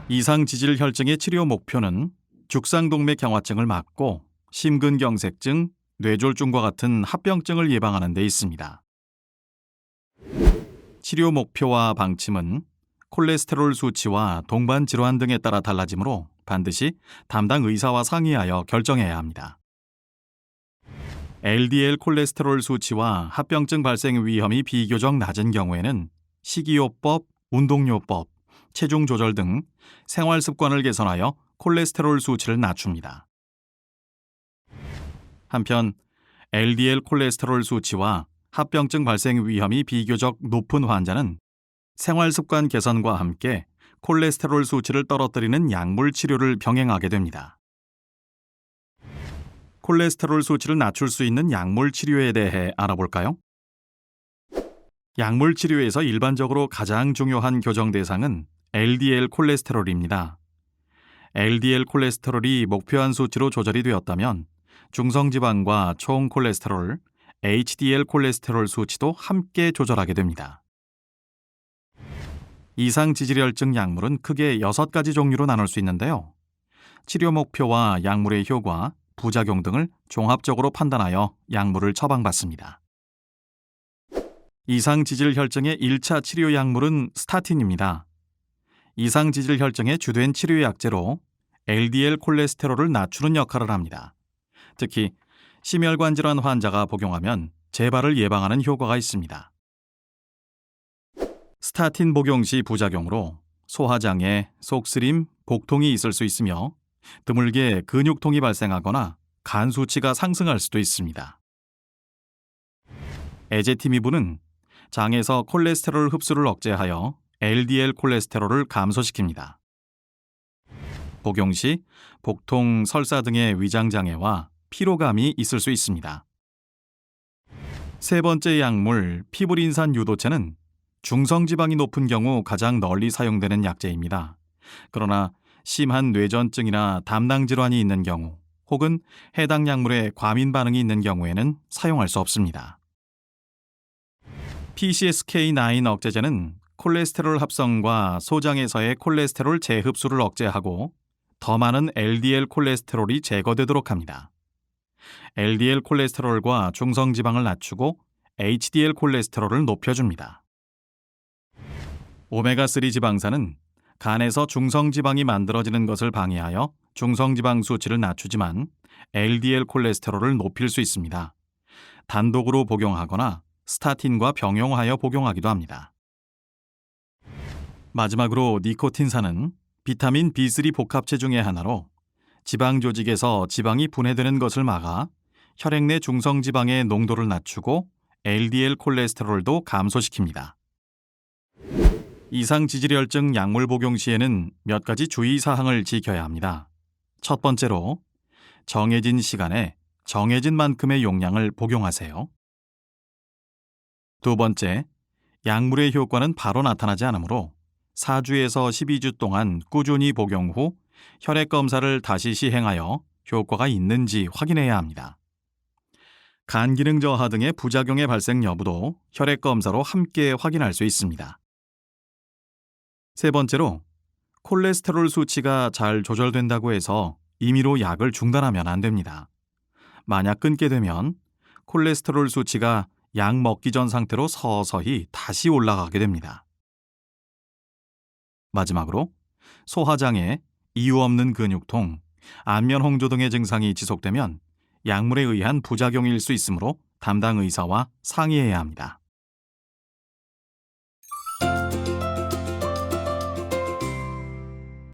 이상지질 혈증의 치료 목표는 죽상동맥 경화증을 막고 심근경색증, 뇌졸중과 같은 합병증을 예방하는 데 있습니다. 치료 목표와 방침은 콜레스테롤 수치와 동반 질환 등에 따라 달라지므로 반드시 담당 의사와 상의하여 결정해야 합니다. LDL 콜레스테롤 수치와 합병증 발생 위험이 비교적 낮은 경우에는 식이요법, 운동요법, 체중 조절 등 생활 습관을 개선하여 콜레스테롤 수치를 낮춥니다. 한편 LDL 콜레스테롤 수치와 합병증 발생 위험이 비교적 높은 환자는 생활 습관 개선과 함께 콜레스테롤 수치를 떨어뜨리는 약물 치료를 병행하게 됩니다. 콜레스테롤 수치를 낮출 수 있는 약물 치료에 대해 알아볼까요? 약물 치료에서 일반적으로 가장 중요한 교정 대상은 LDL 콜레스테롤입니다. LDL 콜레스테롤이 목표한 수치로 조절이 되었다면 중성지방과 총 콜레스테롤, HDL 콜레스테롤 수치도 함께 조절하게 됩니다. 이상지질혈증 약물은 크게 6가지 종류로 나눌 수 있는데요. 치료 목표와 약물의 효과, 부작용 등을 종합적으로 판단하여 약물을 처방받습니다. 이상지질혈증의 1차 치료 약물은 스타틴입니다. 이상지질혈증의 주된 치료 약제로 LDL 콜레스테롤을 낮추는 역할을 합니다. 특히 심혈관 질환 환자가 복용하면 재발을 예방하는 효과가 있습니다. 스타틴 복용 시 부작용으로 소화장애, 속쓰림, 복통이 있을 수 있으며 드물게 근육통이 발생하거나 간 수치가 상승할 수도 있습니다. 에제티미브는 장에서 콜레스테롤 흡수를 억제하여 LDL 콜레스테롤을 감소시킵니다. 복용 시 복통, 설사 등의 위장장애와 피로감이 있을 수 있습니다. 세 번째 약물 피브린산 유도체는 중성지방이 높은 경우 가장 널리 사용되는 약제입니다. 그러나 심한 뇌전증이나 담낭질환이 있는 경우 혹은 해당 약물에 과민 반응이 있는 경우에는 사용할 수 없습니다. PCSK9 억제제는 콜레스테롤 합성과 소장에서의 콜레스테롤 재흡수를 억제하고 더 많은 LDL 콜레스테롤이 제거되도록 합니다. LDL 콜레스테롤과 중성지방을 낮추고 HDL 콜레스테롤을 높여줍니다. 오메가3 지방산은 간에서 중성지방이 만들어지는 것을 방해하여 중성지방 수치를 낮추지만 LDL 콜레스테롤을 높일 수 있습니다. 단독으로 복용하거나 스타틴과 병용하여 복용하기도 합니다. 마지막으로 니코틴산은 비타민 B3 복합체 중의 하나로 지방 조직에서 지방이 분해되는 것을 막아 혈액 내 중성지방의 농도를 낮추고 LDL 콜레스테롤도 감소시킵니다. 이상지질혈증 약물 복용 시에는 몇 가지 주의사항을 지켜야 합니다. 첫 번째로 정해진 시간에 정해진 만큼의 용량을 복용하세요. 두 번째, 약물의 효과는 바로 나타나지 않으므로 4주에서 12주 동안 꾸준히 복용 후 혈액 검사를 다시 시행하여 효과가 있는지 확인해야 합니다. 간 기능 저하 등의 부작용의 발생 여부도 혈액 검사로 함께 확인할 수 있습니다. 세 번째로, 콜레스테롤 수치가 잘 조절된다고 해서 임의로 약을 중단하면 안 됩니다. 만약 끊게 되면 콜레스테롤 수치가 약 먹기 전 상태로 서서히 다시 올라가게 됩니다. 마지막으로 소화장애, 이유 없는 근육통, 안면 홍조 등의 증상이 지속되면 약물에 의한 부작용일 수 있으므로 담당 의사와 상의해야 합니다.